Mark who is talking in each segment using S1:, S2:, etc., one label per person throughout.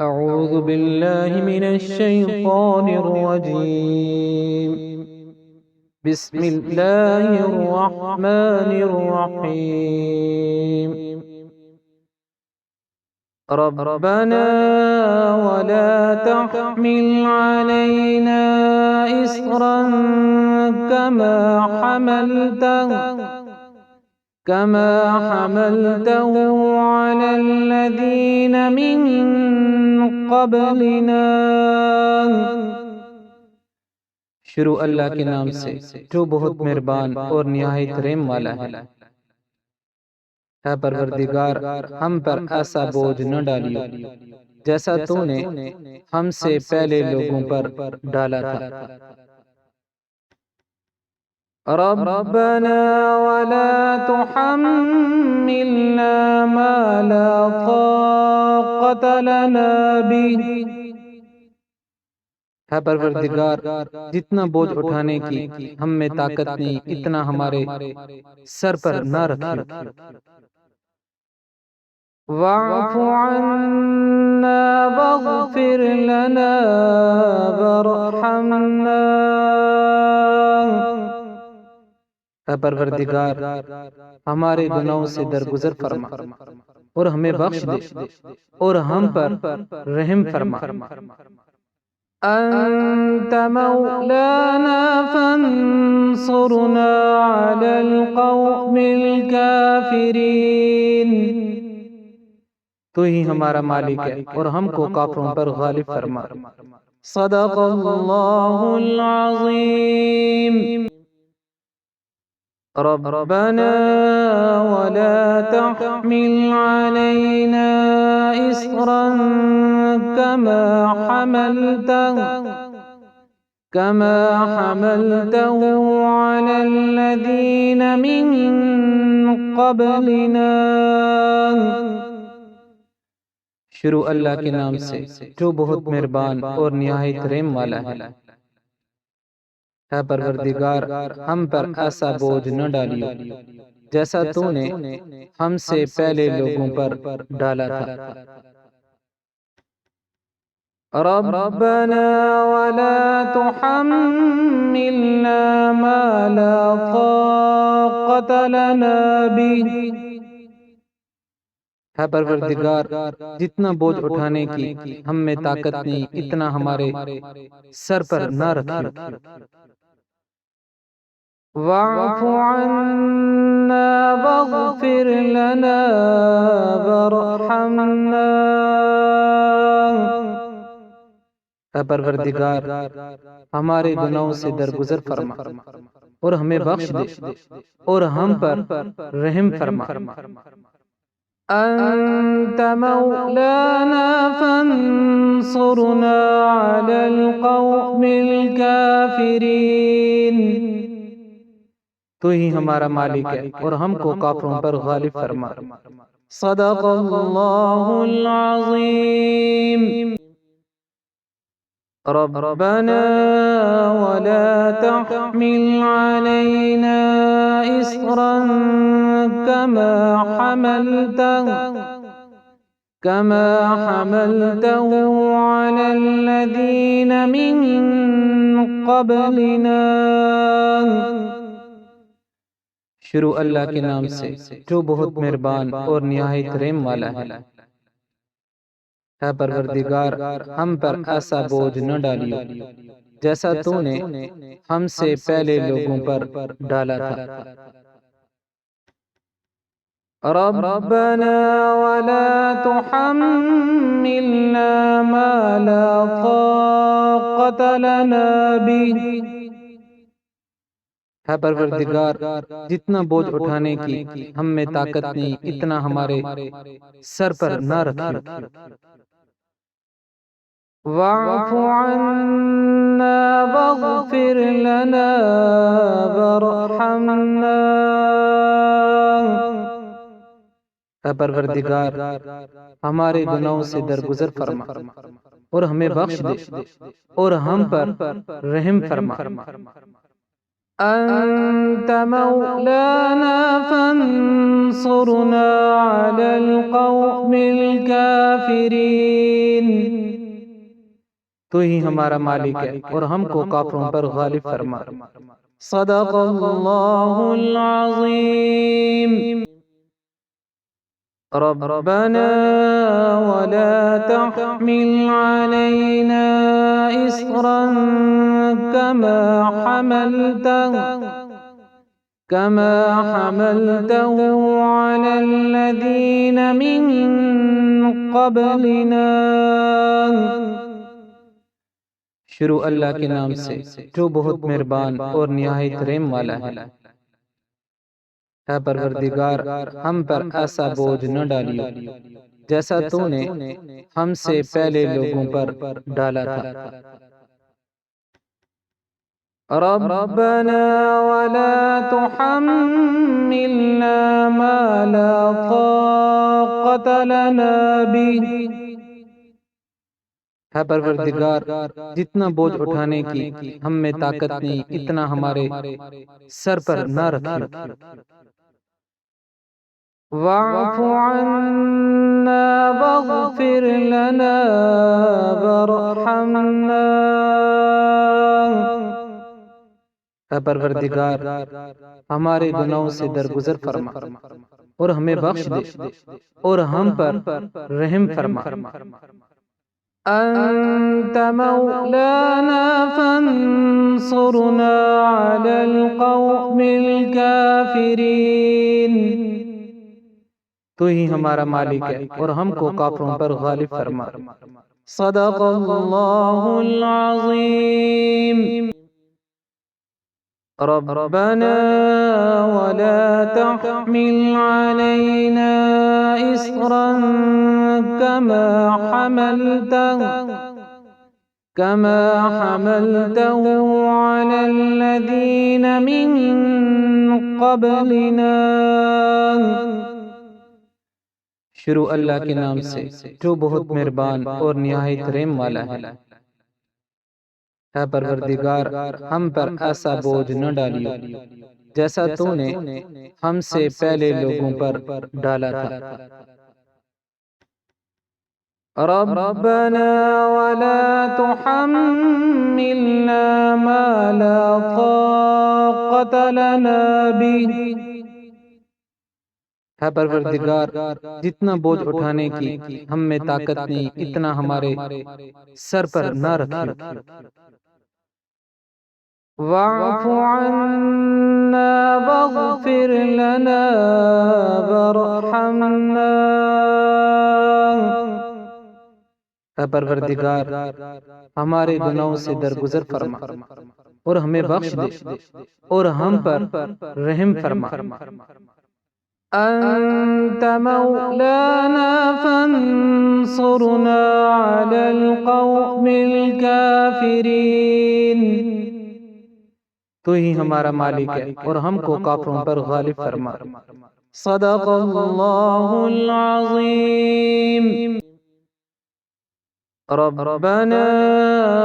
S1: أعوذ بالله من الشيطان الرجيم. بسم الله الرحمن الرحيم. ربنا ولا تحمل علينا إصرا كما حملته على الذين من قبلنا. شروع اللہ کے نام سے جو بہت مہربان اور نہایت رحم والا ہے۔ اے پروردگار، ہم پر ایسا بوجھ نہ ڈالیو جیسا تو نے ہم سے پہلے لوگوں پر ڈالا تھا۔ ربنا ولا تحملنا ما لا طاقة لنا به۔ ہے پروردگار، جتنا بوجھ اٹھانے کی ہم میں طاقت نہیں، اتنا ہمارے سر پر نہ رکھیں۔ واعف عنا واغفر لنا وارحمنا۔ اے پروردگار، ہمارے گناہوں سے درگزر فرما اور ہمیں بخش دے اور ہم پر رحم فرما۔ انت مولانا فانصرنا على القوم الكافرین۔ تو ہی ہمارا مالک ہے اور ہم کو کافروں پر غالب فرما۔ صدق اللہ العظیم۔ ربنا ولا تحمل علينا إصرا كما حملته على الذين من قبلنا۔ شروع اللہ کے نام سے جو بہت مہربان اور نہایت رحم والا ہے۔ اے پروردگار، ہم پر ایسا بوجھ نہ ڈالیو جیسا تو نے ہم سے پہلے لوگوں پر ڈالا تھا۔ ربنا ولا تحملنا ما لا طاقة لنا به۔ ہے پروردگار، جتنا بوجھ اٹھانے کی ہم میں طاقت نہیں، اتنا ہمارے سر پر نہ رکھیں۔ واعف عنا واغفر لنا وارحمنا۔ اے پروردگار، ہمارے گناہوں سے درگزر فرما اور ہمیں بخش دے اور ہم پر رحم فرما۔ انت مولانا فانصرنا على القوم الكافرین۔ تو ہی ہمارا مالک ہے اور ہم کو کافروں پر غالب فرما۔ صدق اللہ العظیم۔ ربنا ولا تحمل علينا إصرا كما حملته على الذين من قبلنا۔ شروع اللہ کے نام سے جو بہت مہربان اور نہایت رحم والا ہے۔ اے پروردگار، ہم پر ایسا بوجھ نہ ڈالیو جیسا تو نے ہم سے پہلے لوگوں پر ڈالا تھا۔ ربنا ولا تحملنا ما لا طاقة لنا به۔ ہے پروردگار، جتنا بوجھ اٹھانے کی ہم میں طاقت نہیں، اتنا ہمارے سر پر نہ رکھیں۔ واعف عنا واغفر لنا وارحمنا۔ اے پروردگار، ہمارے گناہوں سے درگزر فرما اور ہمیں بخش دے اور ہم پر رحم فرما۔ أنت مولانا فانصرنا على القوم الكافرين۔ تو ہی ہمارا مالک ہے اور ہم کو کافروں پر غالب فرما۔ صدق اللہ العظیم۔ ربنا ولا تحمل علينا إصرا كما حملته على الذين من قبلنا۔ شروع اللہ کے نام سے جو بہت مہربان اور نہایت رحم والا ہے۔ اے پروردگار، ہم پر ایسا بوجھ نہ ڈالیو جیسا تو نے ہم سے پہلے لوگوں پر ڈالا تھا۔ ربنا ولا تحملنا ما لا طاقة لنا به۔ اے پروردگار، جتنا بوجھ اٹھانے کی ہم میں طاقت نہیں اتنا ہمارے سر پر نہ رکھیں۔ واعف عنا واغفر لنا وارحمنا۔ اے پروردگار، ہمارے گناہوں سے درگزر فرما اور ہمیں بخش دے اور ہم پر رحم فرما۔ أنت مولانا فانصرنا على القوم الكافرين۔ تو ہی ہمارا مالک ہے اور ہم کو کافروں پر غالب فرما۔ صدق اللہ العظیم۔ ربنا ولا تحمل علينا إصرا كما حملته على الذين من قبلنا۔ شروع اللہ کے نام سے جو بہت مہربان اور نہایت رحم والا ہے۔ اے پروردگار، ہم پر ایسا بوجھ نہ ڈالیو جیسا تو نے ہم سے پہلے لوگوں پر ڈالا تھا۔ ربنا ولا تحملنا ما لا طاقة لنا به۔ اے پروردگار، جتنا بوجھ اٹھانے کی ہم میں طاقت نہیں اتنا ہمارے سر پر نہ رکھیں۔ واعف عنا واغفر لنا وارحمنا۔ اے پروردگار، ہمارے گناہوں سے درگزر فرما اور ہمیں بخش دے اور ہم پر رحم فرما۔ أنت مولانا فانصرنا على القوم الكافرين۔ تو ہی ہمارا مالک ہے اور ہم کو کافروں پر غالب فرما۔ صدق اللہ العظیم۔ ربنا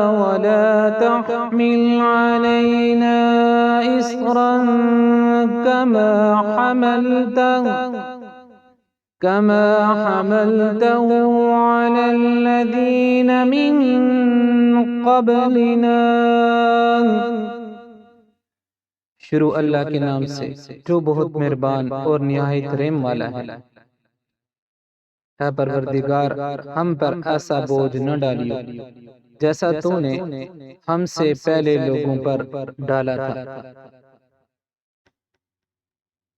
S1: ولا تحمل علينا إصرا كما حملته على الذين من قبلنا۔ شروع اللہ کے نام سے جو بہت مہربان اور نہایت رحم والا ہے۔ اے پروردگار، ہم پر ایسا بوجھ نہ ڈالیو جیسا تو نے ہم سے پہلے لوگوں پر ڈالا تھا۔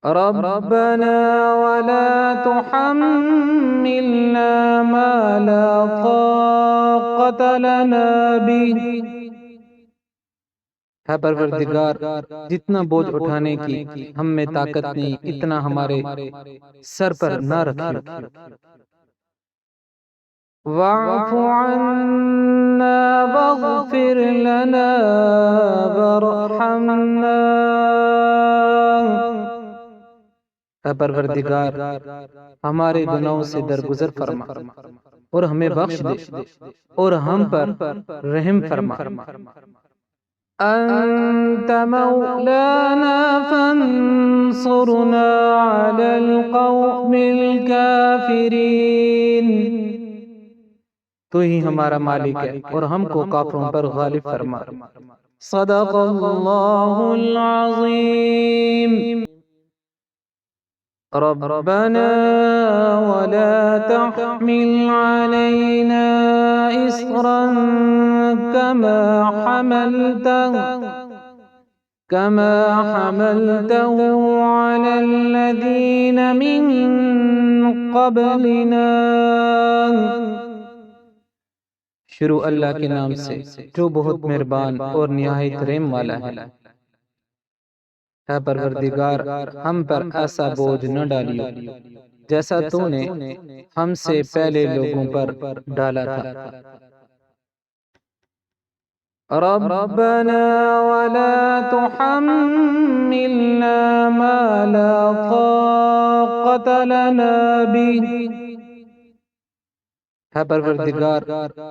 S1: ربنا ولا تحملنا ما لا طاقة لنا به۔ اے پروردگار، جتنا بوجھ اٹھانے کی ہم میں طاقت نہیں اتنا ہمارے سر پر نہ رکھیں۔ واعف عنا واغفر لنا وارحمنا۔ اے پروردگار، ہمارے گناہوں سے درگزر فرما اور ہمیں بخش دے اور ہم پر رحم فرما۔ أنت مولانا فانصرنا على القوم الكافرين. تو ہی ہمارا مالک ہے اور ہم کو کافروں پر غالب فرما. صدق اللہ العظیم. ربنا ولا تحمل علينا إصرا كما حملته على الذين من قبلنا. شروع اللہ کے نام سے جو بہت مہربان اور نہایت رحم والا ہے. اے پروردگار ہم پر ایسا بوجھ نہ ڈالیو جیسا تو نے ہم سے پہلے لوگوں پر ڈالا تھا. ربنا ولا تحملنا ما لا طاقة لنا به. اے پروردگار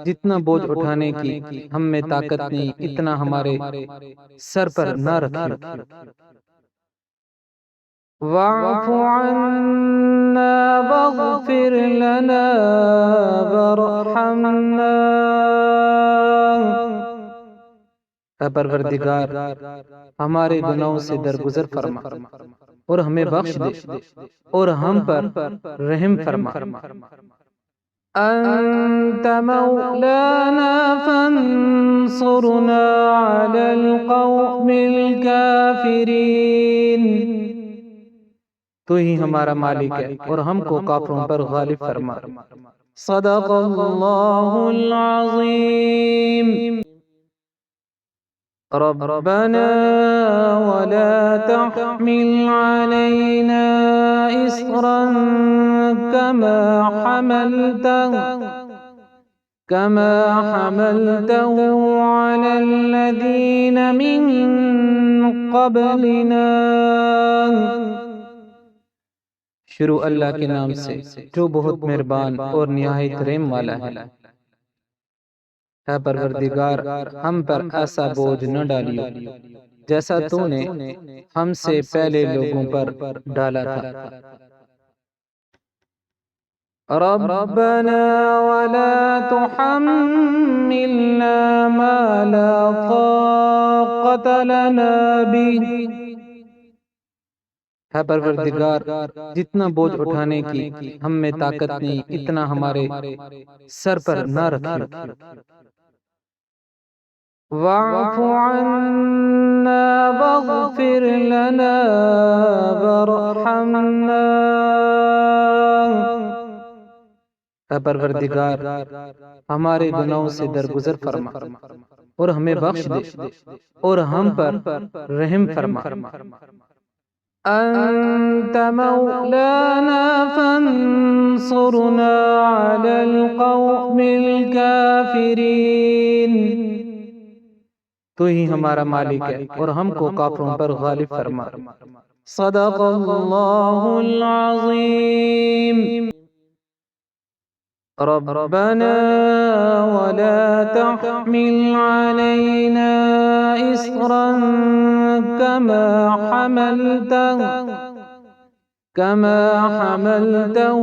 S1: جتنا بوجھ اٹھانے کی ہم میں طاقت نہیں اتنا ہمارے سر پر نہ رکھیو. واعف عنا واغفر لنا وارحمنا. اے پروردگار ہمارے گناہوں سے درگزر فرما اور ہمیں بخش دے اور ہم پر رحم فرما. أنت مولانا فانصرنا على القوم الكافرين. تو ہی ہمارا مالک ہے اور ہم کو کافروں پر غالب فرما. صدق اللہ العظیم. ربنا ولا تحمل علينا إصرا كما حملته على الذين من قبلنا. شروع اللہ کے نام سے جو بہت مہربان اور نہایت رحم والا ہے. اے پروردگار ہم پر ایسا بوجھ نہ ڈالیو جیسا تو نے ہم سے پہلے لوگوں پر ڈالا تھا. ربنا ولا تحملنا ما لا طاقة لنا به. اے پروردگار جتنا بوجھ اٹھانے کی ہم میں طاقت نہیں اتنا ہمارے سر پر نہ رکھیو. واعف عنا واغفر لنا وارحمنا. اے پروردگار ہمارے گناہوں سے درگزر فرما اور ہمیں بخش دے اور ہم پر رحم فرما. أنت مولانا فانصرنا على القوم الكافرين. تو ہی ہمارا مالک ہے اور ہم کو کافروں پر غالب فرما. صدق اللہ العظیم. ربنا ولا تحمل علينا إصرا كما حملته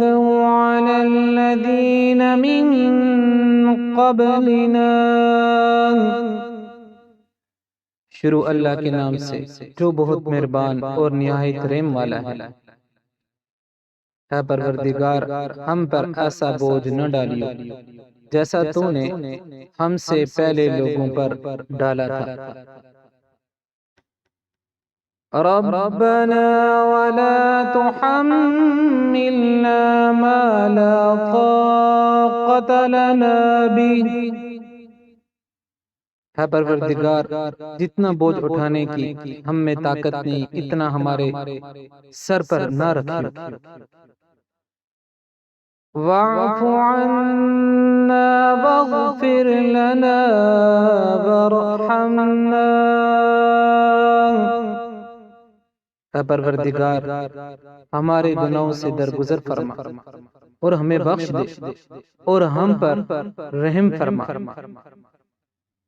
S1: على الذين من قبلنا. شروع اللہ کے نام سے جو بہت مہربان اور نہایت رحم والا ہے. اے پروردگار ہم پر ایسا بوجھ نہ ڈالیو جیسا تو نے ہم سے پہلے لوگوں پر ڈالا تھا. ربنا ولا تحملنا ما لا طاقة لنا به. اے پروردگار جتنا بوجھ اٹھانے کی ہم میں طاقت نہیں اتنا ہمارے سر پر نہ رکھیو. واعف عنا واغفر لنا وارحمنا. اے پروردگار ہمارے گناہوں سے درگزر فرما اور ہمیں بخش دے اور ہم پر رحم فرما.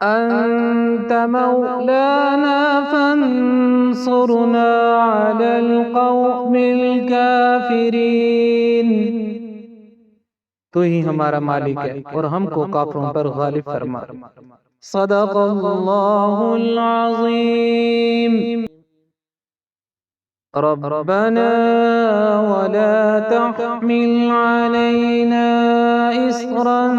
S1: أنت مولانا فانصرنا على القوم الكافرين۔ تو ہی ہمارا مالک ہے اور ہم کو کافروں پر غالب فرما۔ صدق اللہ العظیم۔ ربنا ولا تحمل علينا إصرا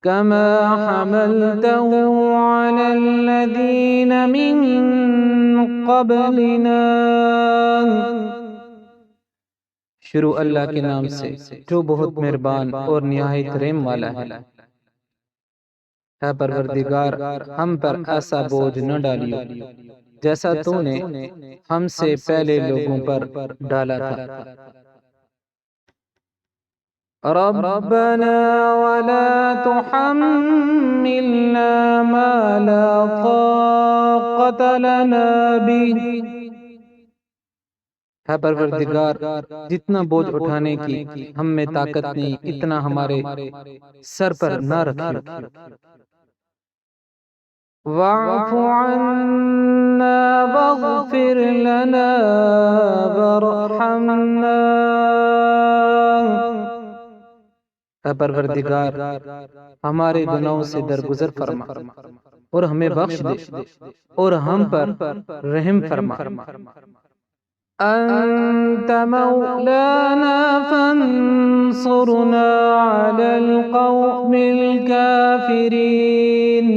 S1: كما حملته على الذين من قبلنا۔ شروع اللہ کے نام سے جو بہت مہربان اور نہایت رحم والا ہے۔ اے پروردگار، ہم پر ایسا بوجھ نہ ڈالیو جیسا تو نے ہم سے پہلے لوگوں پر ڈالا تھا۔ ربنا ولا تحملنا ما لا طاقة لنا به۔ ہے پروردگار، جتنا بوجھ اٹھانے کی ہم میں طاقت نہیں اتنا ہمارے سر پر نہ رکھیں۔ واعف عنا واغفر لنا وارحمنا۔ اے پروردگار، ہمارے گناہوں سے درگزر فرما اور ہمیں بخش دے اور ہم پر رحم فرما۔ أنت مولانا فانصرنا على القوم الكافرين۔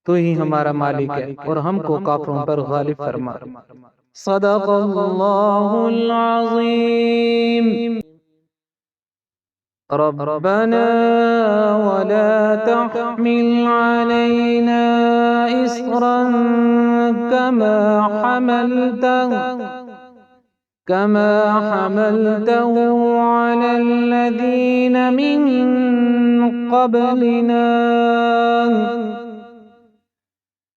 S1: تو ہی ہمارا مالک ہے اور ہم کو کافروں پر غالب فرما۔ صدق اللہ العظیم۔ ربنا ولا تحمل علينا إصرا كما حملته على الذين من قبلنا۔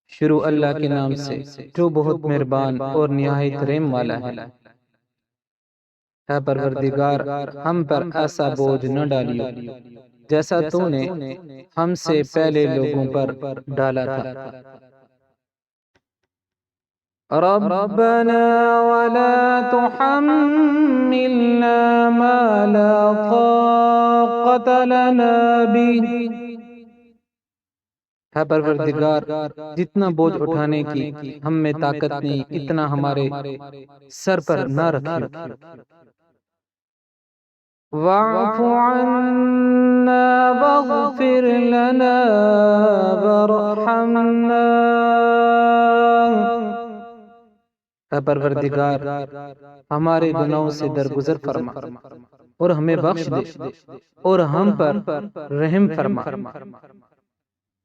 S1: شروع اللہ کے نام سے جو بہت مہربان اور نہایت رحم والا ہے۔ اے پروردگار، ہم پر ایسا بوجھ نہ ڈالیو جیسا تو نے ہم سے پہلے لوگوں پر ڈالا تھا۔ ربنا ولا تحملنا ما لا طاقة لنا به۔ ہے پروردگار، جتنا بوجھ اٹھانے کی ہم میں طاقت نہیں اتنا ہمارے سر پر نہ رکھیں۔ واعف عنا واغفر لنا وارحمنا۔ اے پروردگار، ہمارے گناہوں سے درگزر فرما اور ہمیں بخش دے اور ہم پر رحم فرما۔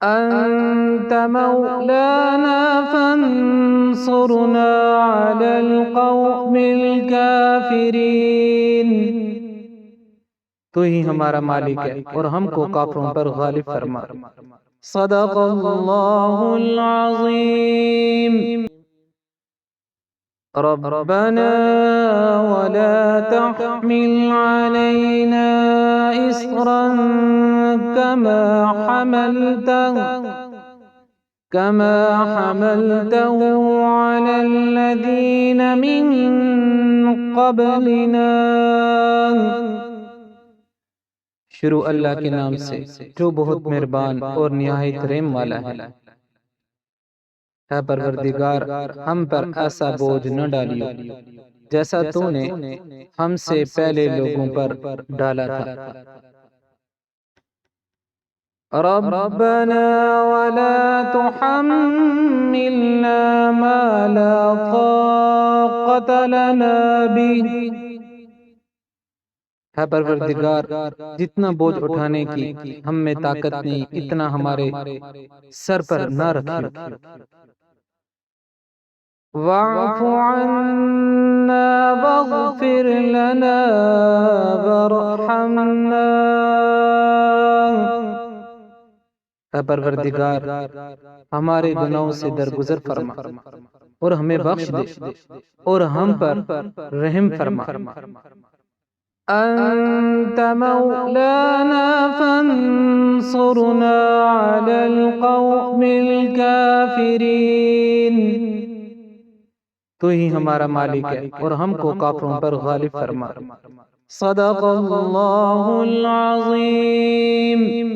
S1: أنت مولانا فانصرنا على القوم الكافرين۔ تو ہی ہمارا مالک ہے اور ہم کو کافروں پر غالب فرما۔ صدق اللہ العظیم۔ ربنا ولا تحمل علينا إصرا كما حملته على الذين من قبلنا۔ شروع اللہ کے نام سے جو بہت مہربان اور نہایت رحم والا ہے۔ اے پروردگار، ہم پر ایسا بوجھ نہ ڈالیو جیسا تو نے ہم سے پہلے لوگوں پر ڈالا تھا۔ ربنا ولا تحملنا ما لا طاقة لنا به۔ ہے پروردگار، جتنا بوجھ اٹھانے کی ہم میں طاقت نہیں اتنا ہمارے سر پر نہ رکھیں۔ واعف عنا واغفر لنا وارحمنا۔ اے پروردگار، ہمارے گناہوں سے درگزر فرما اور ہمیں بخش دے اور ہم پر رحم فرما۔ أنت مولانا فانصرنا على القوم الكافرين۔ تو ہی ہمارا مالک ہے اور ہم کو کافروں پر غالب فرما۔ صدق اللہ العظیم۔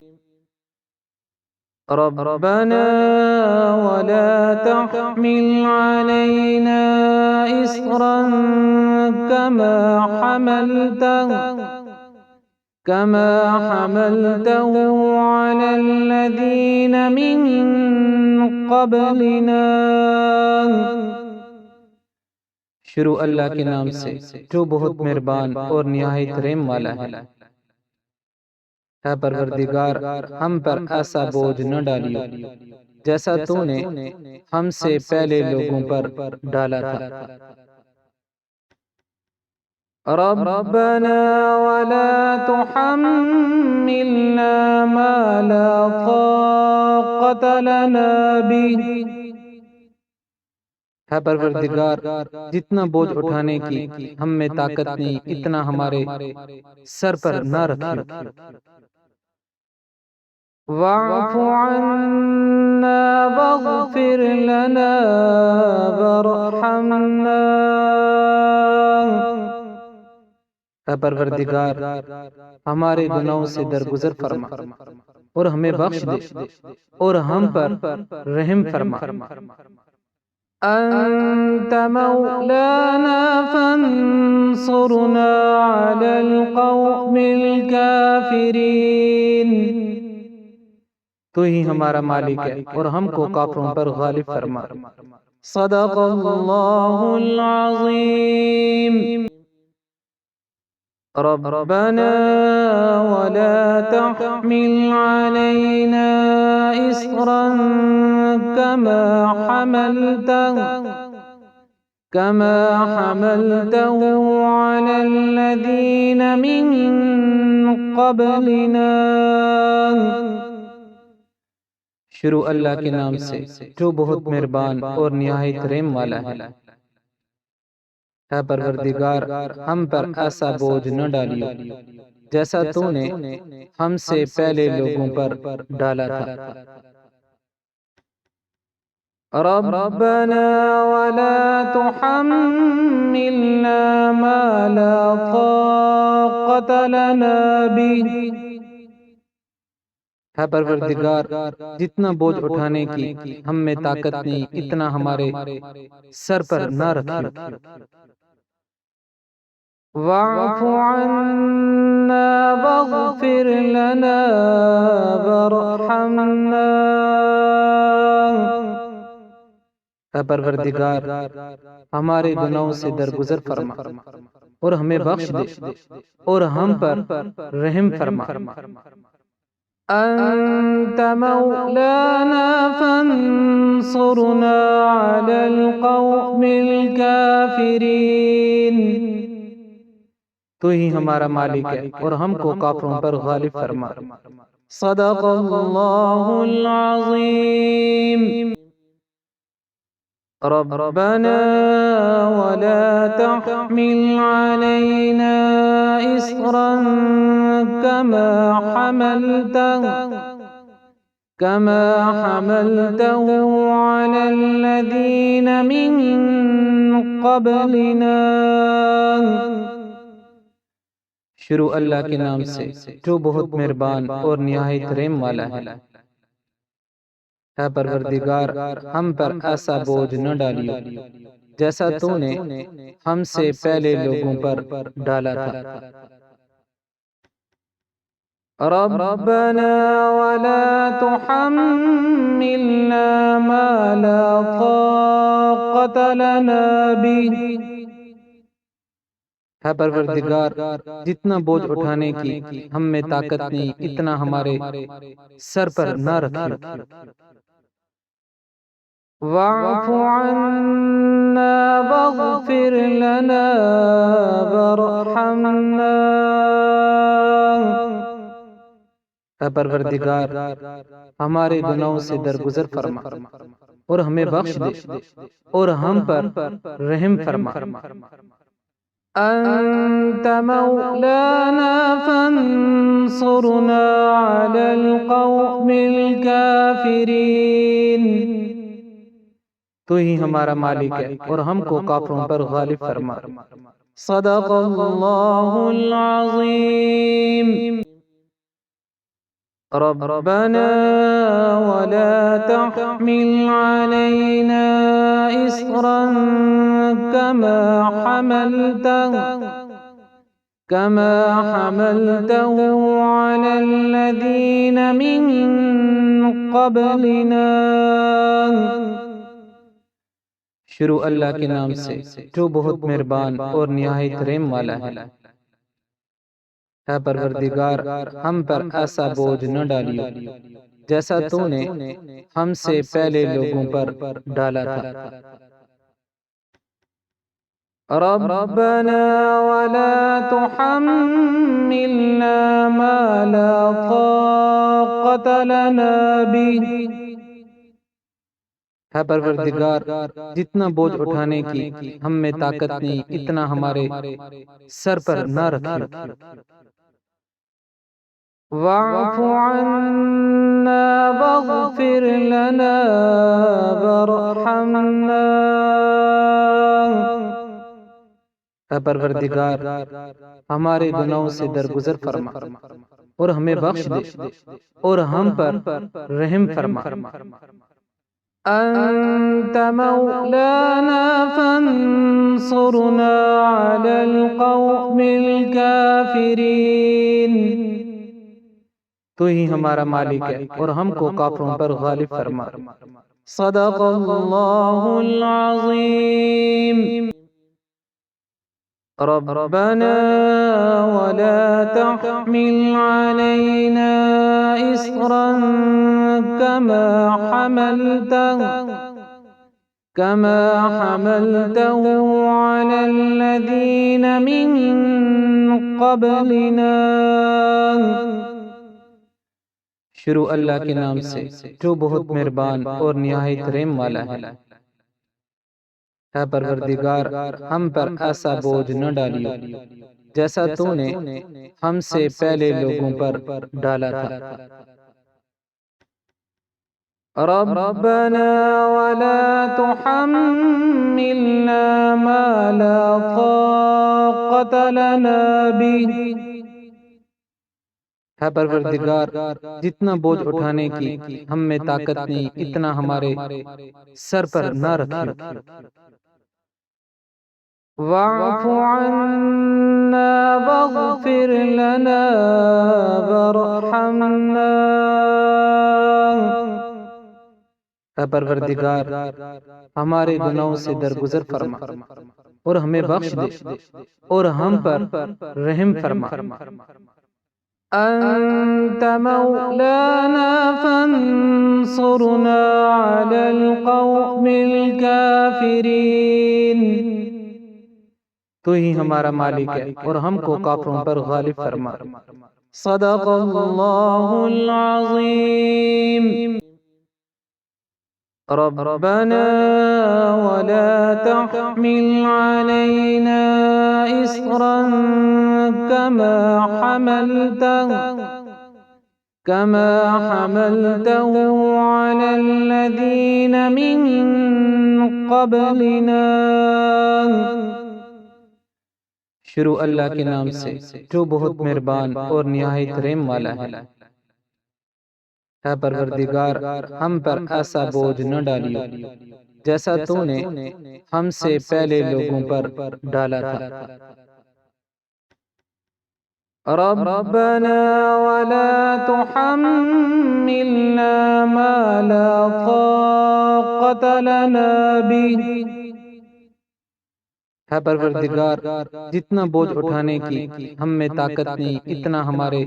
S1: ربنا ولا تحمل علينا إصرا كما حملته على الذين من قبلنا۔ شروع اللہ کے نام سے جو بہت مہربان اور نہایت رحم والا ہے۔ اے پروردگار، ہم پر ایسا بوجھ نہ ڈالیو جیسا تو نے ہم سے پہلے لوگوں پر ڈالا تھا۔ ربنا ولا تحملنا ما لا طاقة لنا به۔ اے پروردگار، جتنا بوجھ اٹھانے کی ہم میں طاقت نہیں اتنا ہمارے سر پر نہ رکھیو۔ واعف عنا واغفر لنا وارحمنا۔ اے پروردگار، ہمارے گناہوں سے درگزر فرما اور ہمیں بخش دے اور ہم پر رحم فرما۔ أنت مولانا فانصرنا على القوم الكافرين۔ تو ہی ہمارا مالک ہے اور ہم کو کافروں پر غالب فرما۔ صدق اللہ العظیم۔ ربنا ولا تحمل علينا إصرا كما حملته على الذين من قبلنا۔ شروع اللہ کے نام سے جو بہت مہربان اور نہایت رحم والا ہے۔ اے پروردگار، ہم پر ایسا بوجھ نہ ڈالیو جیسا تو نے ہم سے پہلے لوگوں پر ڈالا تھا۔ ربنا ولا تحملنا ما لا طاقة لنا به۔ اے پروردگار، جتنا بوجھ اٹھانے کی ہم میں طاقت نہیں اتنا ہمارے سر پر نہ رکھیو۔ واعف عنا واغفر لنا وارحمنا۔ اے پروردگار، ہمارے گناہوں سے درگزر فرما اور ہمیں بخش دے اور ہم پر رحم فرما۔ أنت مولانا فانصرنا على القوم الكافرين۔ تو ہی ہمارا مالک ہے اور ہم کو کافروں پر غالب فرما۔ صدق اللہ العظیم۔ ربنا ولا تحمل علينا إصرا كما حملته على الذين من قبلنا۔ شروع اللہ کے نام سے جو بہت مہربان اور نہایت رحم والا ہے۔ اے پروردگار، ہم پر ایسا بوجھ نہ ڈالیو جیسا تو نے ہم سے پہلے لوگوں پر ڈالا تھا۔ ربنا ولا تحملنا ما لا طاقة لنا به۔ اے پروردگار، جتنا بوجھ اٹھانے کی ہم میں طاقت نہیں اتنا ہمارے سر پر نہ رکھیو۔ واعف عنا واغفر لنا وارحمنا۔ اے پروردگار، ہمارے گناہوں سے درگزر فرما اور ہمیں بخش دے اور ہم پر رحم فرما۔ أنت مولانا فانصرنا على القوم الكافرين. تو ہی ہمارا مالک ہے اور ہم کو کافروں پر غالب فرما. صدق اللہ العظیم. ربنا ولا تحمل علينا إصرا كما حملته على الذين من قبلنا. شروع اللہ کے نام سے جو بہت مہربان اور نہایت رحم والا ہے. اے پروردگار ہم پر ایسا بوجھ نہ ڈالیو جیسا تو نے ہم سے پہلے لوگوں پر ڈالا تھا. ربنا ولا تحملنا ما لا طاقة لنا به. ہے پروردگار جتنا بوجھ اٹھانے کی ہم میں طاقت نہیں اتنا ہمارے سر پر نہ رکھیں. واعف عنا واغفر لنا وارحمنا. اے پروردگار ہمارے گناہوں سے درگزر فرما اور ہمیں بخش دے اور ہم پر رحم فرما. أنت مولانا فانصرنا على القوم الكافرين. تو ہی ہمارا مالک ہے اور ہم کو کافروں پر غالب فرما. صدق اللہ العظیم. ربنا ولا تحمل علينا إصرا كما حملته على الذين من قبلنا. شروع اللہ کے نام سے جو بہت مہربان اور نہایت رحم والا ہے. اے پروردگار ہم پر ایسا بوجھ نہ ڈالیو جیسا تو نے ہم سے پہلے لوگوں پر ڈالا تھا. ربنا ولا تحملنا ما لا طاقة لنا به. ہے پروردگار جتنا بوجھ اٹھانے کی ہم میں طاقت نہیں اتنا ہمارے سر پر نہ رکھیں. واعف عنا واغفر لنا وارحمنا. اے پروردگار ہمارے گناہوں سے درگزر فرما اور ہمیں بخش دے اور ہم پر رحم فرما. أنت مولانا فانصرنا على القوم الكافرين. تو ہی ہمارا مالک ہے اور ہم کو کافروں پر غالب فرما. صدق اللہ العظیم. ربنا ولا تحمل علينا إصرا كما حملته على الذين من قبلنا. شروع اللہ کے نام سے جو بہت مہربان اور نہایت رحم والا ہے. اے پروردگار ہم پر ایسا بوجھ نہ ڈالیو جیسا تو نے ہم سے پہلے لوگوں پر ڈالا تھا. ربنا ولا تحملنا ما لا طاقة لنا به. ہے پروردگار جتنا بوجھ اٹھانے کی ہم میں طاقت نہیں اتنا ہمارے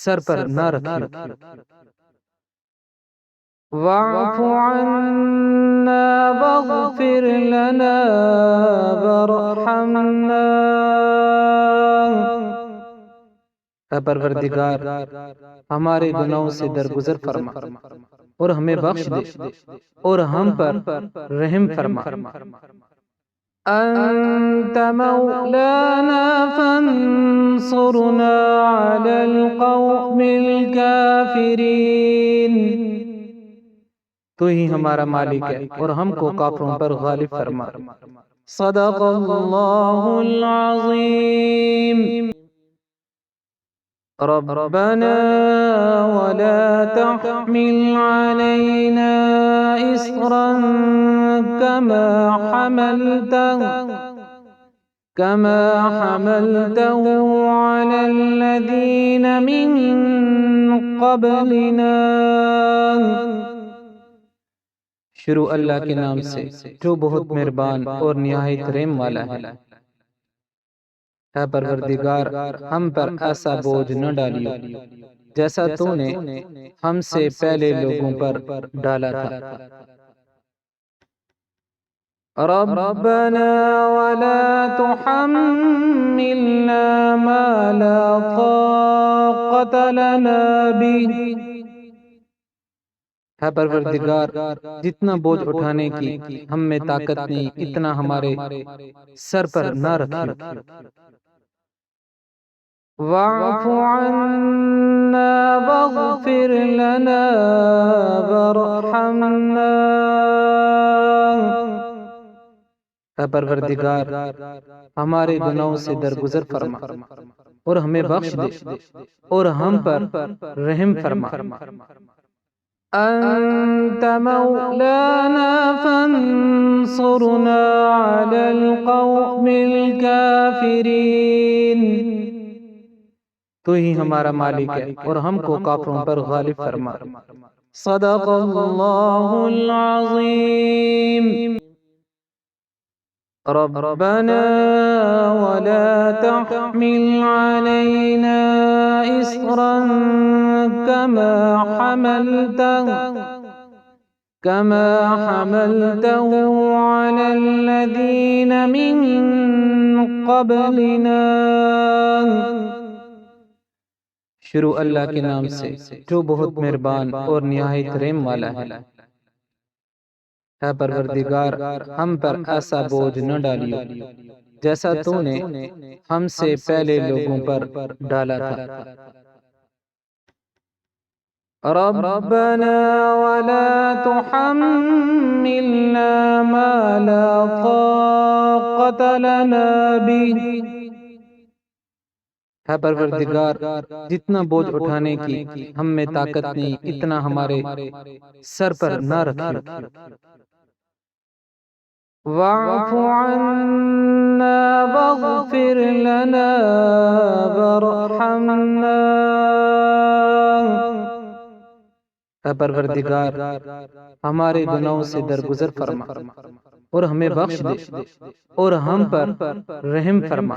S1: سر پر نہ رکھیں. واعف عنا واغفر لنا وارحمنا. اے پروردگار ہمارے گناہوں سے درگزر فرما اور ہمیں بخش دے اور ہم پر رحم فرما. أنت مولانا فانصرنا على القوم الكافرين۔ تو ہی ہمارا مالک ہے اور ہم کو کافروں پر غالب فرما۔ صدق اللہ العظیم۔ ربنا ولا تحمل علينا إصرا كما حملته على الذين من قبلنا۔ شروع اللہ کے نام سے جو بہت مہربان اور نہایت رحم والا ہے۔ اے پروردگار، ہم پر ایسا بوجھ نہ ڈالیو جیسا تو نے ہم سے پہلے لوگوں پر ڈالا تھا۔ ربنا ولا تحملنا ما لا طاقة لنا به۔ اے پروردگار، جتنا بوجھ اٹھانے کی ہم میں طاقت نہیں اتنا ہمارے سر پر نہ رکھیں۔ واعف عنا واغفر لنا وارحمنا۔ اے پروردگار، ہمارے گناہوں سے درگزر فرما اور ہمیں بخش دے اور ہم پر رحم فرما۔ أنت مولانا فانصرنا على القوم الكافرين۔ تو ہی ہمارا مالک ہے اور ہم کو کافروں پر غالب فرما۔ صدق اللہ العظیم۔ ربنا ولا تحمل علينا إصرا كما حملته على الذين من قبلنا۔ شروع اللہ کے نام سے جو بہت مہربان اور نہایت رحم والا ہے۔ اے پروردگار، ہم پر ایسا بوجھ نہ ڈالیو جیسا تو نے ہم سے پہلے لوگوں پر ڈالا تھا۔ ربنا ولا تحملنا ما لا طاقة لنا به۔ اے پروردگار، جتنا بوجھ اٹھانے کی ہم میں طاقت نہیں اتنا ہمارے سر پر نہ رکھیں۔ واعف عنا واغفر لنا وارحمنا۔ اے پروردگار، ہمارے گناہوں سے درگزر فرما اور ہمیں بخش دے اور ہم پر رحم فرما۔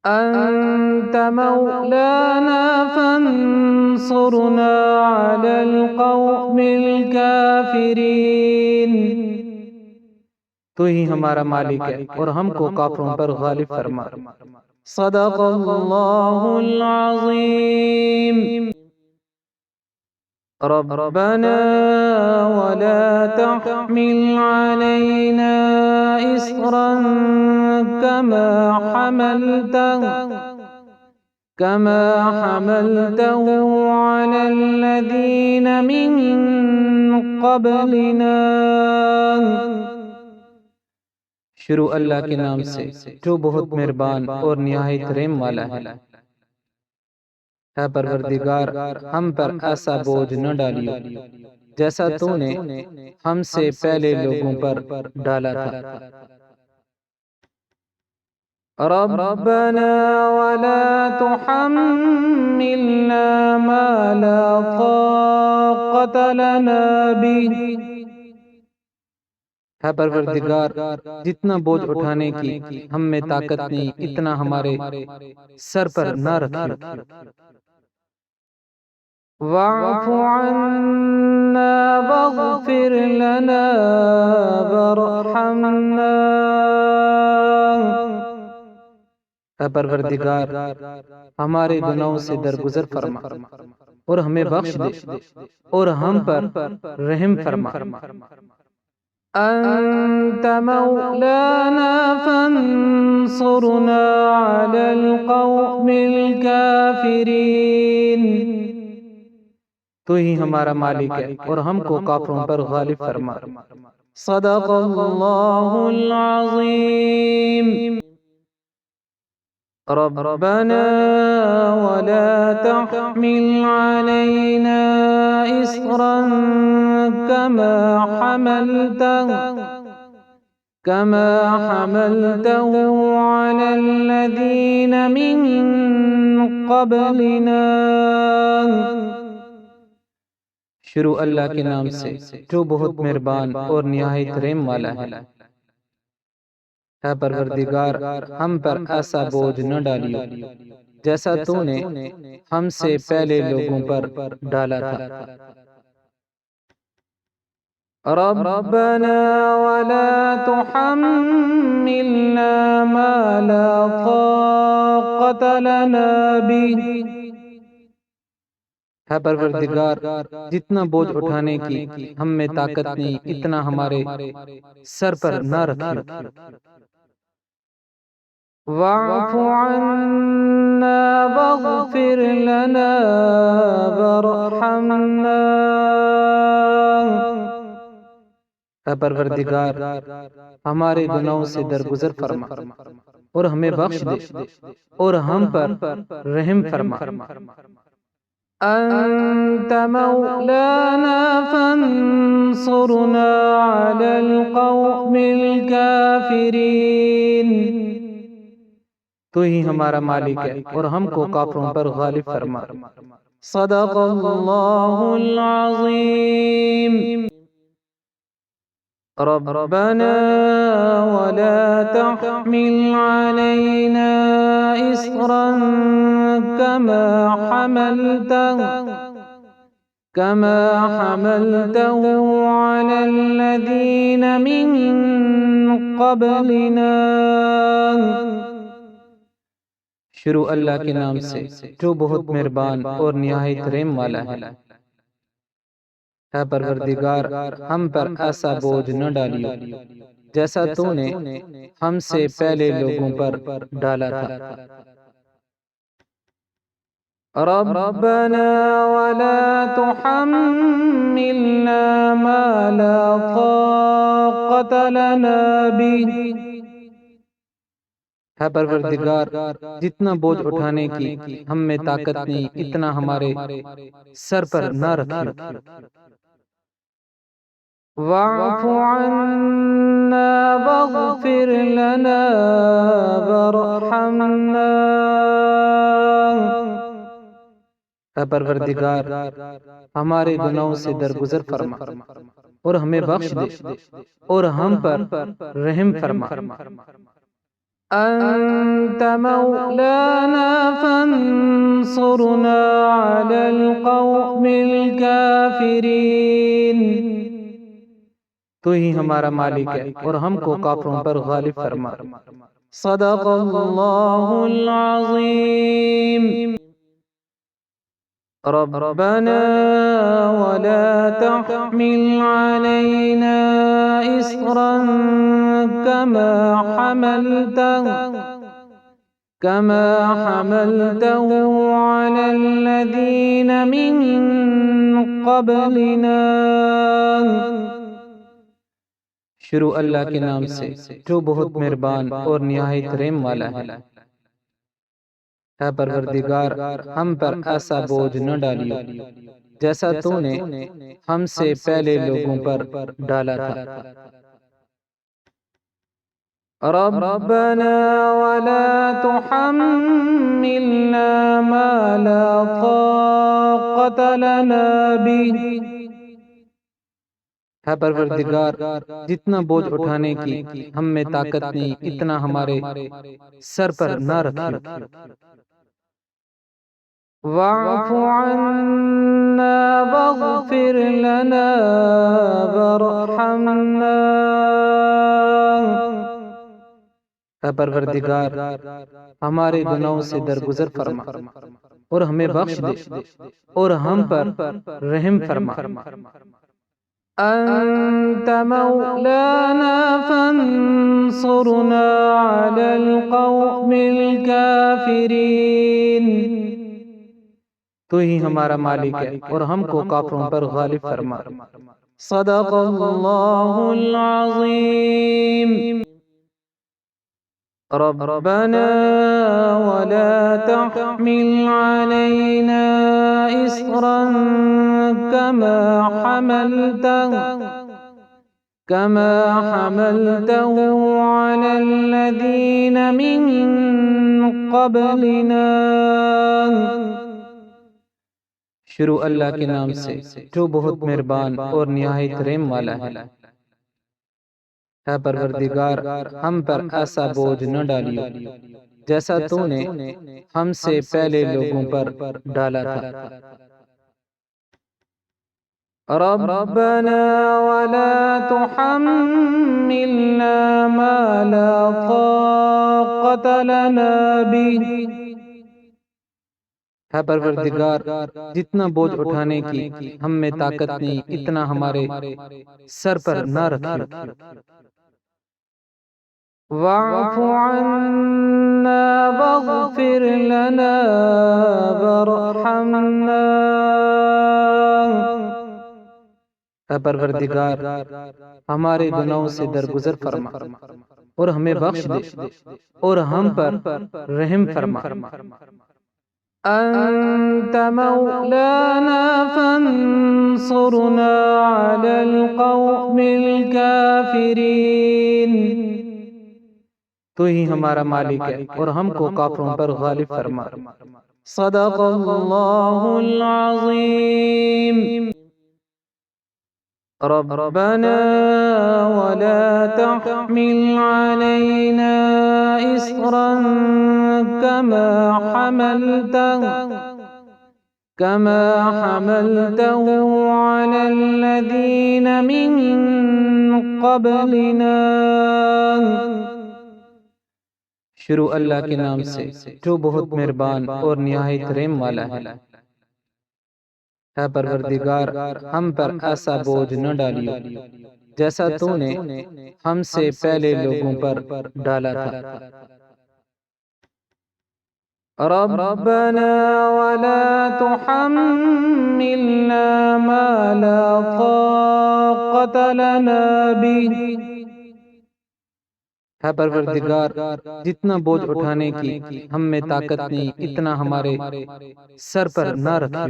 S1: أنت مولانا فانصرنا على القوم الكافرين۔ تو ہی ہمارا مالک ہے اور ہم کو کافروں پر غالب فرما۔ صدق اللہ العظیم۔ ربنا ولا تحمل علينا إصرا كما حملته على الذين من قبلنا۔ شروع اللہ کے نام سے جو بہت مہربان اور نہایت رحم والا ہے۔ اے پروردگار، ہم پر ایسا بوجھ نہ ڈالیو جیسا تو نے ہم سے پہلے لوگوں پر ڈالا تھا۔ ربنا ولا تحملنا ما لا طاقة لنا به۔ اے پروردگار، جتنا بوجھ اٹھانے کی ہم میں طاقت نہیں اتنا ہمارے سر پر نہ رکھیں۔ واعف عنا واغفر لنا وارحمنا۔ اے پروردگار، ہمارے گناہوں سے درگزر فرما اور ہمیں بخش دے اور ہم پر رحم فرما۔ أنت مولانا فانصرنا على القوم الكافرين تو ہی ہمارا مالک ہے اور ہم کو کافروں پر غالب فرما۔ صدق اللہ العظیم۔ ربنا ولا تحمل علينا إصرا كما حملته على الذين من قبلنا۔ شروع اللہ کے نام سے جو بہت مہربان اور نہایت رحم والا ہے۔ اے پروردگار، ہم پر ایسا بوجھ نہ ڈالیو جیسا تو نے ہم سے پہلے لوگوں پر ڈالا تھا۔ ربنا ولا تحملنا ما لا طاقة لنا به۔ اے پروردگار، جتنا بوجھ اٹھانے کی ہم میں طاقت نہیں اتنا ہمارے سر پر نہ رکھیو۔ واعف عنا واغفر لنا وارحمنا۔ اے پروردگار، ہمارے گناہوں سے درگزر فرما اور ہمیں بخش دے اور ہم پر رحم فرما۔ أنت مولانا فانصرنا على القوم الكافرين تو ہی ہمارا مالک ہے اور ہم کو کافروں پر غالب فرما۔ صدق اللہ العظیم۔ ربنا ولا تحمل علينا إصرا كما حملته على الذين من قبلنا۔ شروع اللہ کے نام سے جو بہت مہربان اور نہایت رحم والا ہے۔ اے پروردگار، ہم پر ایسا بوجھ نہ ڈالیو جیسا تو نے ہم سے پہلے لوگوں پر ڈالا تھا۔ ربنا ولا تحملنا ما لا طاقة لنا به۔ اے پروردگار، جتنا بوجھ اٹھانے کی ہم میں طاقت نہیں اتنا ہمارے سر پر نہ رکھیو۔ واعف عنا واغفر لنا وارحمنا۔ اے پروردگار، ہمارے گناہوں سے درگزر فرما اور ہمیں بخش دے اور ہم پر رحم فرما۔ أنت مولانا فانصرنا على القوم الكافرين تو ہی ہمارا مالک ہے اور ہم کو کافروں پر غالب فرما۔ صدق اللہ العظیم۔ ربنا ولا تحمل علينا إصرا كما حملته على الذين من قبلنا۔ شروع اللہ کے نام سے جو بہت مہربان اور نہایت رحم والا ہے۔ اے پروردگار، ہم پر ایسا بوجھ نہ ڈالیو جیسا تو نے ہم سے پہلے لوگوں پر ڈالا تھا۔ ربنا ولا تحملنا ما لا طاقة لنا به۔ اے پروردگار، جتنا بوجھ اٹھانے کی ہم میں طاقت نہیں اتنا ہمارے سر پر نہ رکھیو۔ واعف عنا واغفر لنا وارحمنا۔ اے پروردگار، ہمارے گناہوں سے درگزر فرما اور ہمیں بخش دے اور ہم پر رحم فرما۔ أنت مولانا فانصرنا على القوم الكافرين۔ تو ہی ہمارا مالک ہے اور ہم کو کافروں پر غالب فرما۔ صدق اللہ العظیم۔ ربنا ولا تحمل علينا إصرا كما حملته على الذين من قبلنا۔ شروع اللہ کے نام سے جو بہت مہربان اور نہایت رحم والا ہے۔ اے پروردگار، ہم پر ایسا بوجھ نہ ڈالیو جیسا تو نے ہم سے پہلے لوگوں پر ڈالا تھا۔ ربنا ولا تحملنا ما لا طاقة لنا به۔ ہے پروردگار، جتنا بوجھ اٹھانے کی ہم میں طاقت نہیں اتنا ہمارے سر پر نہ رکھیں۔ واعف عنا واغفر لنا وارحمنا۔ اے پروردگار، ہمارے گناہوں سے درگزر فرما اور ہمیں بخش دے اور ہم پر رحم فرما۔ أنت مولانا فانصرنا على القوم الكافرين۔ تو ہی ہمارا مالک ہے اور ہم کو کافروں پر غالب فرما۔ صدق اللہ العظیم۔ ربنا ولا تحمل علينا إصرا كما حملته على الذين من قبلنا۔ شروع اللہ کے نام سے جو بہت مہربان اور نہایت رحم والا ہے۔ اے پروردگار، ہم پر ایسا بوجھ نہ ڈالیو جیسا تو نے ہم سے پہلے لوگوں پر ڈالا تھا۔ ربنا ولا تحملنا ما لا طاقة لنا به۔ ہے پروردگار، جتنا بوجھ اٹھانے کی ہم میں طاقت نہیں اتنا ہمارے سر پر نہ رکھیں۔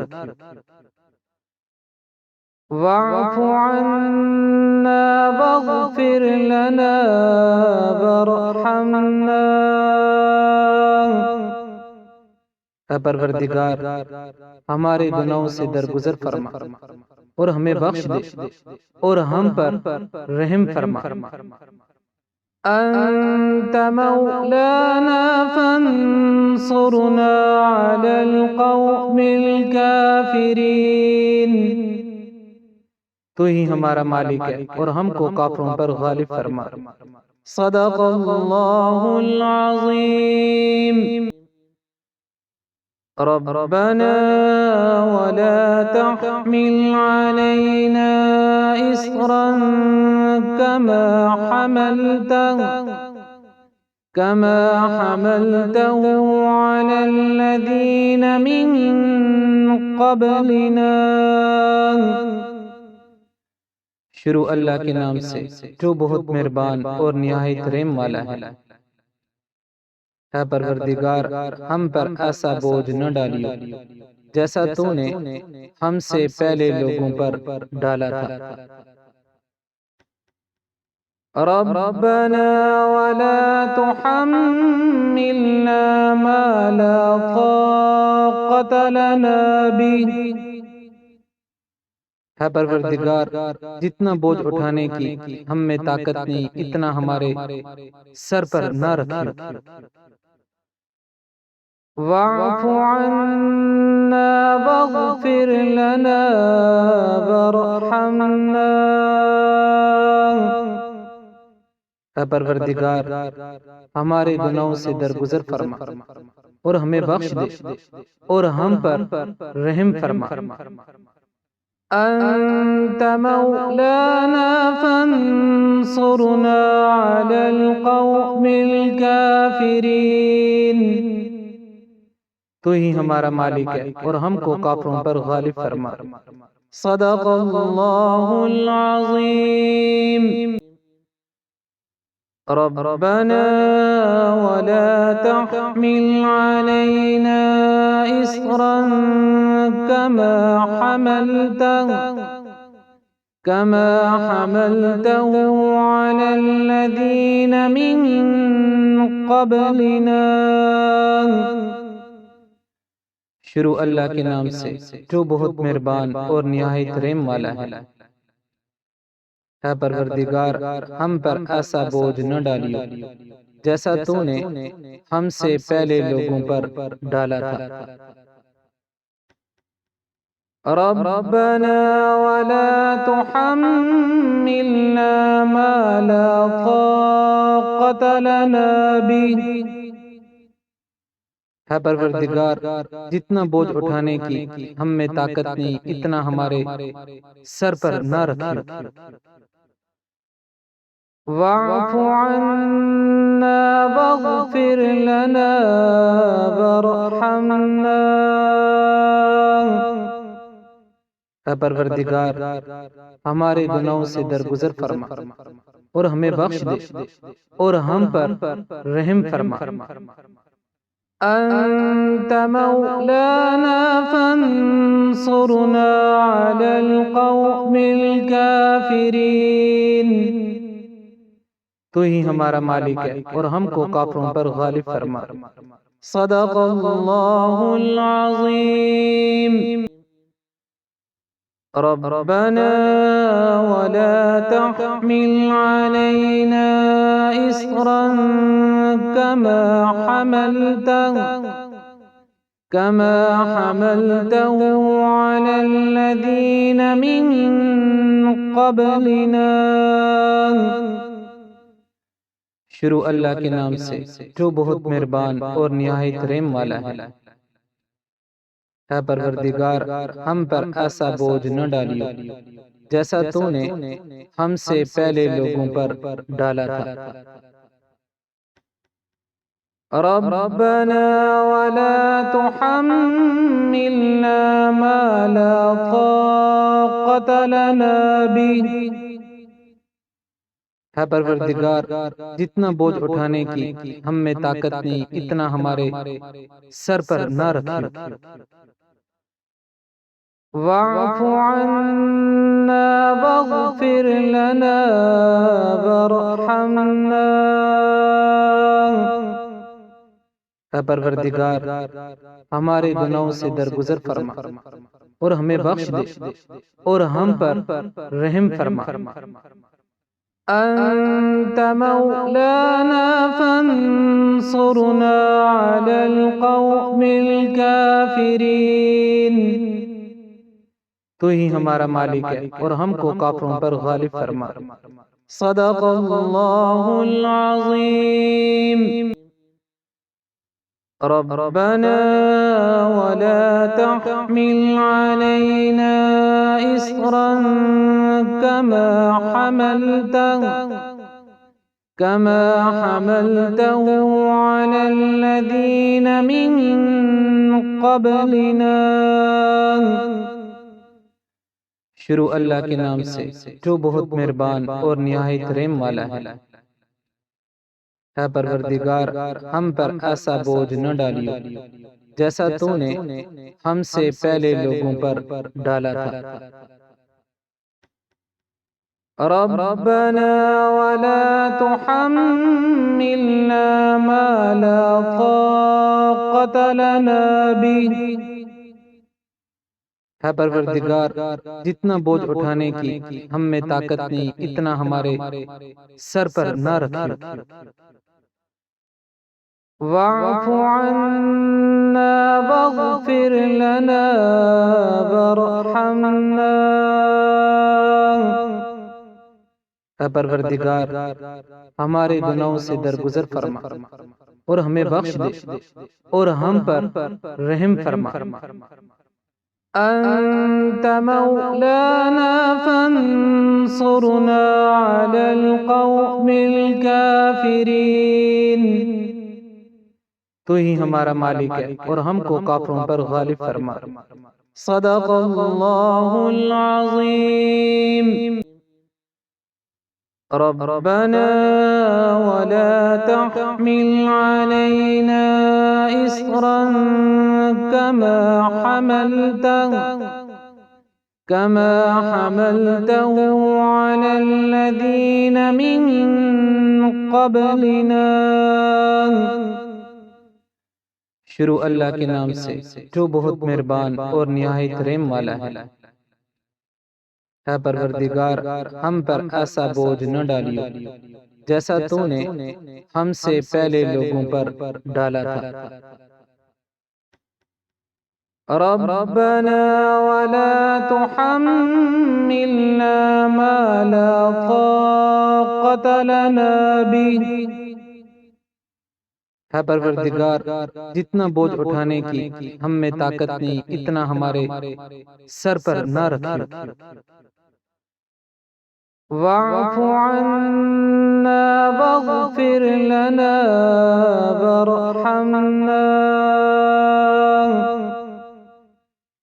S1: واعف عنا واغفر لنا وارحمنا۔ اے پروردگار، ہمارے گناہوں سے درگزر فرما اور ہمیں بخش دے اور ہم پر رحم فرما۔ أنت مولانا فانصرنا على القوم الكافرين۔ تو ہی ہمارا مالک ہے اور ہم کو کافروں پر غالب فرما۔ صدق اللہ العظیم۔ ربنا ولا تحمل علينا إصرا كما حملته على الذين من قبلنا۔ شروع اللہ کے نام سے جو بہت مہربان اور نہایت رحم والا ہے۔ اے پروردگار، ہم پر ایسا بوجھ نہ ڈالیو جیسا تو نے ہم سے پہلے لوگوں پر ڈالا تھا۔ ربنا ولا تحملنا ما لا طاقة لنا به۔ ہے پروردگار، جتنا بوجھ اٹھانے کی ہم میں طاقت نہیں اتنا ہمارے سر پر نہ رکھیں۔ واعف عنا واغفر لنا وارحمنا۔ اے پروردگار، ہمارے گناہوں سے درگزر فرما اور ہمیں بخش دے اور ہم پر رحم فرما۔ أنت مولانا فانصرنا على القوم الكافرين۔ تو ہی ہمارا مالک ہے اور ہم کو کافروں پر غالب فرما۔ صدق اللہ العظیم۔ ربنا ولا تحمل علينا إصرا كما حملته على الذين من قبلنا۔ شروع اللہ کے نام سے جو بہت مہربان اور نہایت رحم والا ہے۔ اے پروردگار، ہم پر ایسا بوجھ نہ ڈالیو جیسا تو نے ہم سے پہلے لوگوں پر ڈالا تھا۔ ربنا ولا تحملنا ما لا طاقة لنا به۔ اے پروردگار، جتنا بوجھ اٹھانے کی ہم میں طاقت نہیں اتنا ہمارے سر پر نہ رکھیو۔ واعف عنا واغفر لنا وارحمنا۔ اے پروردگار، ہمارے گناہوں سے درگزر فرما اور ہمیں بخش دے اور ہم پر رحم فرما۔ أنت مولانا فانصرنا على القوم الكافرين۔ تو ہی ہمارا مالک ہے اور ہم کو کافروں پر غالب فرما۔ صدق اللہ العظیم۔ ربنا ولا تحمل علينا إصرا كما حملته على الذين من قبلنا۔ شروع اللہ کے نام سے جو بہت مہربان اور نہایت رحم والا ہے۔ اے پروردگار، ہم پر ایسا بوجھ نہ ڈالیو جیسا تو نے ہم سے پہلے لوگوں پر ڈالا تھا۔ ربنا ولا تحملنا ما لا طاقة لنا به۔ اے پروردگار، جتنا بوجھ اٹھانے کی ہم میں طاقت نہیں اتنا ہمارے سر پر نہ رکھیو۔ واعف عنا واغفر لنا وارحمنا۔ اے پروردگار، ہمارے گناہوں سے درگزر فرما اور ہمیں بخش دے اور ہم پر رحم فرما۔ أنت مولانا فانصرنا على القوم الكافرين۔ تو ہی ہمارا مالک ہے اور ہم کو کافروں پر غالب فرما۔ صدق اللہ العظیم۔ ربنا ولا تحمل علينا إصرا كما حملته على الذين من قبلنا۔ شروع اللہ کے نام سے جو بہت مہربان اور نہایت رحم والا ہے۔ اے پروردگار، ہم پر ایسا بوجھ نہ ڈالیو جیسا تو نے ہم سے پہلے لوگوں پر ڈالا تھا۔ ربنا ولا تحملنا ما لا طاقة لنا به۔ اے پروردگار، جتنا بوجھ اٹھانے کی ہم میں طاقت نہیں اتنا ہمارے سر پر نہ رکھیو۔ واعف عنا واغفر لنا وارحمنا۔ اے پروردگار، ہمارے گناہوں سے درگزر فرما اور ہمیں بخش دے اور ہم پر رحم فرما۔ أنت مولانا فانصرنا على القوم الكافرين تو ہی ہمارا مالک ہے اور ہم کو کافروں پر غالب فرما۔ صدق اللہ العظیم۔ ربنا ولا تحمل علينا إصرا كما حملته على الذين من قبلنا۔ شروع اللہ کے نام سے جو بہت مہربان اور نہایت رحم والا ہے۔ اے پروردگار ہم پر ایسا بوجھ نہ ڈالیو جیسا تو نے ہم سے پہلے لوگوں پر ڈالا تھا۔ ربنا ولا تحملنا ما لا طاقة لنا به۔ اے پروردگار جتنا بوجھ اٹھانے کی ہم میں طاقت نہیں اتنا ہمارے سر پر نہ رکھیں۔ واعف عنا واغفر لنا وارحمنا۔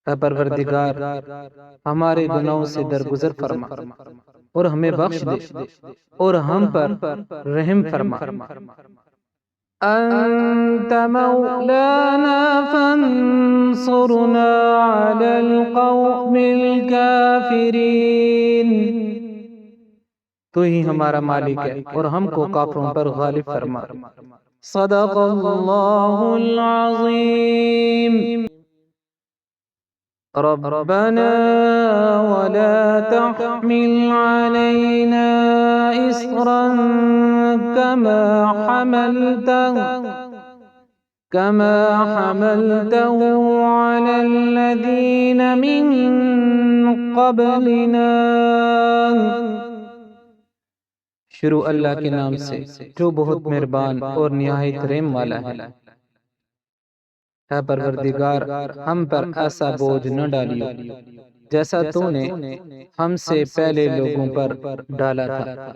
S1: اے پروردگار ہمارے گناہوں سے درگزر فرما اور ہمیں بخش دے اور ہم پر رحم فرما۔ أنت مولانا فانصرنا على القوم الكافرين تو ہی ہمارا مالک ہے اور ہم کو کافروں پر غالب فرما۔ صدق اللہ العظیم۔ ربنا ولا تحمل علينا إصرا كما حملته على الذين من قبلنا۔ شروع اللہ کے نام سے جو بہت مہربان اور نہایت رحم والا ہے۔ اے پروردگار ہم پر ایسا بوجھ نہ ڈالیو جیسا تو نے ہم سے پہلے لوگوں پر ڈالا تھا۔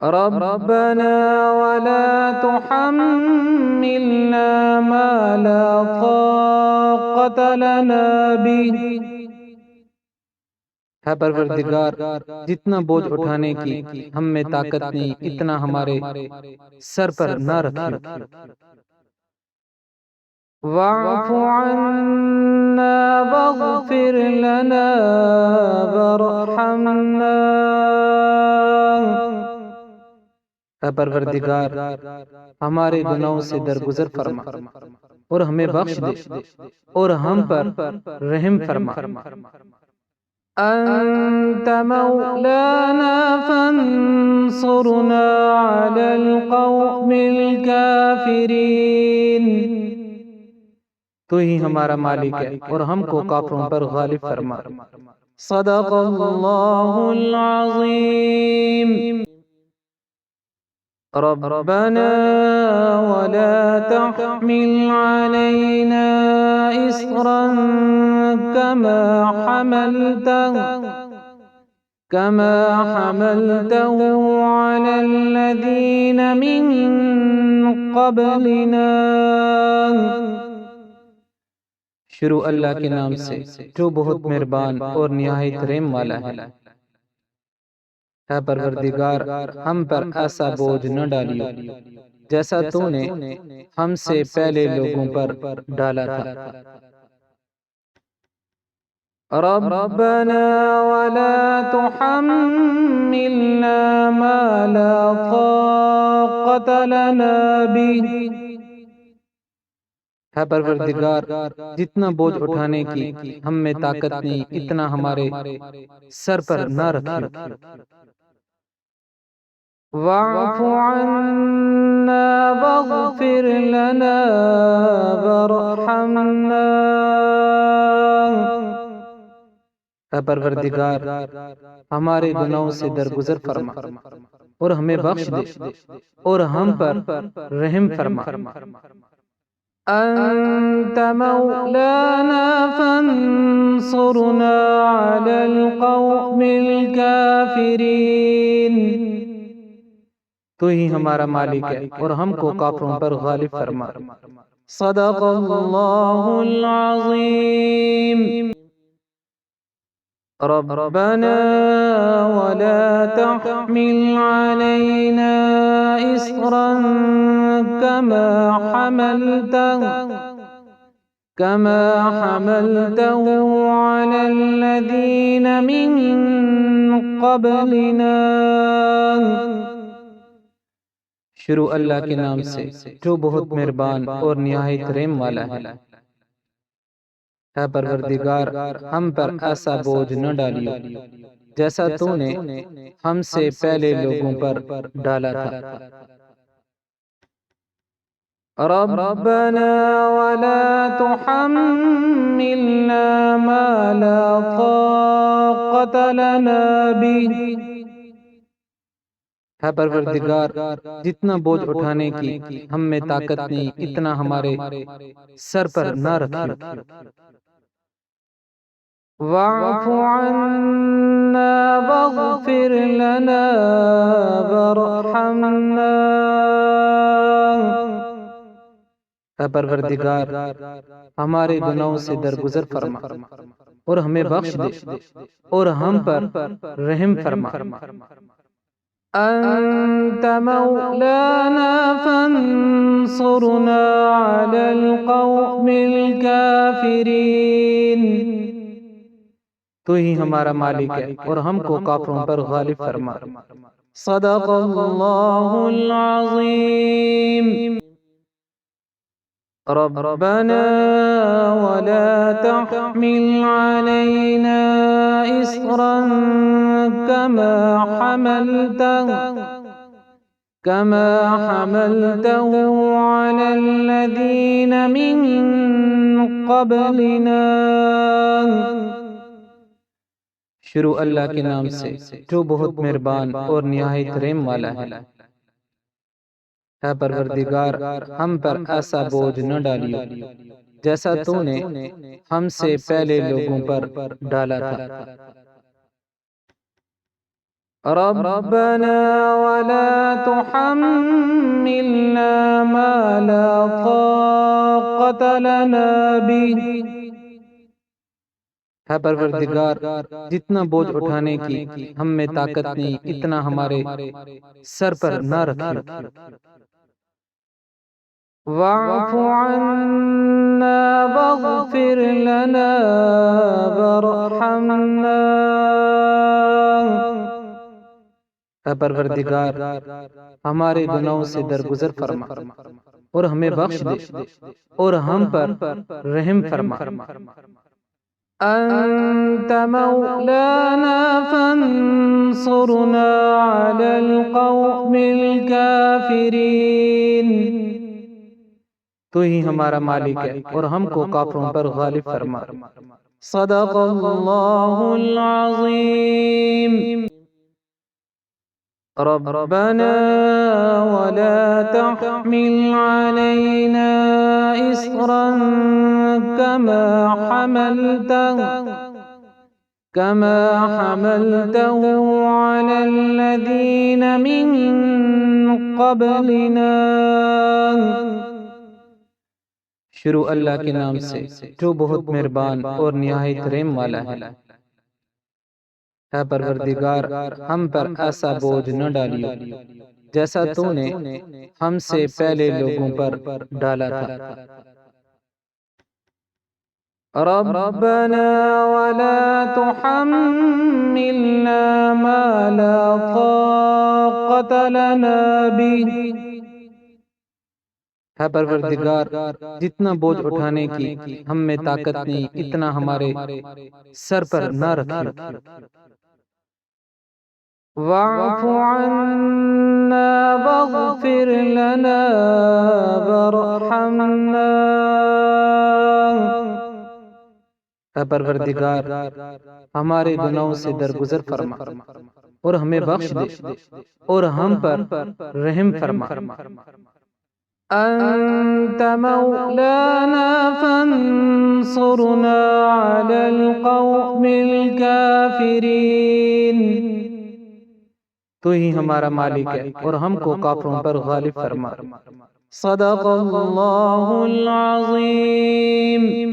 S1: ربنا ولا تحملنا ما لا طاقة لنا به۔ اے پروردگار جتنا بوجھ اٹھانے کی ہم میں طاقت نہیں اتنا ہمارے سر پر نہ رکھیں۔ واعف عنا واغفر لنا وارحمنا۔ اے پروردگار ہمارے گناہوں سے درگزر فرما اور ہمیں بخش دے اور ہم پر رحم فرما۔ أنت مولانا فانصرنا على القوم الكافرين تو ہی ہمارا مالک ہے اور ہم کو کافروں پر غالب فرما۔ صدق اللہ العظیم۔ ربنا ولا تحمل علينا إصرا كما حملته على الذين من قبلنا۔ شروع اللہ کے نام سے جو بہت مہربان اور نہایت رحم والا ہے۔ اے پروردگار ہم پر ایسا بوجھ نہ ڈالیو جیسا تو نے ہم سے پہلے لوگوں پر ڈالا تھا۔ ربنا ولا تحملنا ما لا طاقة لنا به۔ اے پروردگار جتنا بوجھ اٹھانے کی ہم میں طاقت نہیں اتنا ہمارے سر پر نہ رکھیں۔ واعف عنا واغفر لنا وارحمنا۔ اے پروردگار ہمارے گناہوں سے درگزر فرما اور ہمیں بخش دے اور ہم پر رحم فرما۔ أنت مولانا فانصرنا على القوم الكافرين۔ تو ہی ہمارا مالک ہے اور ہم کو کافروں پر غالب فرما۔ صدق اللہ العظیم۔ ربنا ولا تحمل علينا إصرا كما حملته على الذين من قبلنا۔ شروع اللہ کے نام سے جو بہت مہربان اور نہایت رحم والا ہے۔ اے پروردگار، ہم پر ایسا بوجھ نہ ڈالیو جیسا تو نے ہم سے پہلے لوگوں پر ڈالا تھا۔ ربنا ولا تحملنا ما لا طاقة لنا به۔ اے پروردگار، جتنا بوجھ اٹھانے کی ہم میں طاقت نہیں اتنا ہمارے سر پر نہ رکھیں۔ واعف عنا واغفر لنا وارحمنا۔ اے پروردگار، ہمارے گناہوں سے درگزر فرما اور ہمیں بخش دے اور ہم پر رحم فرما۔ أنت مولانا فانصرنا على القوم الكافرين۔ تو ہی ہمارا مالک ہے اور ہم کو کافروں پر غالب فرما۔ صدق اللہ العظیم۔ ربنا ولا تحمل علينا إصرا كما حملته على الذين من قبلنا۔ شروع اللہ کے نام سے جو بہت مہربان اور نہایت رحم والا ہے۔ اے پروردگار، ہم پر ایسا بوجھ نہ ڈالیو جیسا تو نے ہم سے پہلے لوگوں پر ڈالا تھا۔ ربنا ولا تحملنا ما لا طاقة لنا به۔ اے پروردگار، جتنا بوجھ اٹھانے کی ہم میں طاقت نہیں اتنا ہمارے سر پر نہ رکھیں۔ واعف عنا واغفر لنا وارحمنا۔ اے پروردگار، ہمارے گناہوں سے درگزر فرما اور ہمیں بخش دے اور ہم پر رحم فرما۔ أنت مولانا فانصرنا على القوم الكافرين۔ تو ہی ہمارا مالک ہے اور ہم کو کافروں پر غالب فرما۔ صدق اللہ العظیم۔ ربنا ولا تحمل علينا إصرا كما حملته على الذين من قبلنا۔ شروع اللہ کے نام سے جو بہت مہربان اور نہایت رحم والا ہے۔ اے پروردگار، ہم پر ایسا بوجھ نہ ڈالیو جیسا تو نے ہم سے پہلے لوگوں پر ڈالا تھا۔ ربنا ولا تحملنا ما لا طاقة لنا به۔ اے پروردگار، جتنا بوجھ اٹھانے کی ہم میں طاقت نہیں اتنا ہمارے سر پر نہ رکھیں۔ واعف عنا واغفر لنا وارحمنا۔ اے پروردگار، ہمارے گناہوں سے درگزر فرما اور ہمیں بخش دے اور ہم پر رحم فرما۔ أنت مولانا فانصرنا على القوم الكافرين۔ تو ہی ہمارا مالک ہے اور ہم کو کافروں پر غالب فرما۔ صدق اللہ العظیم۔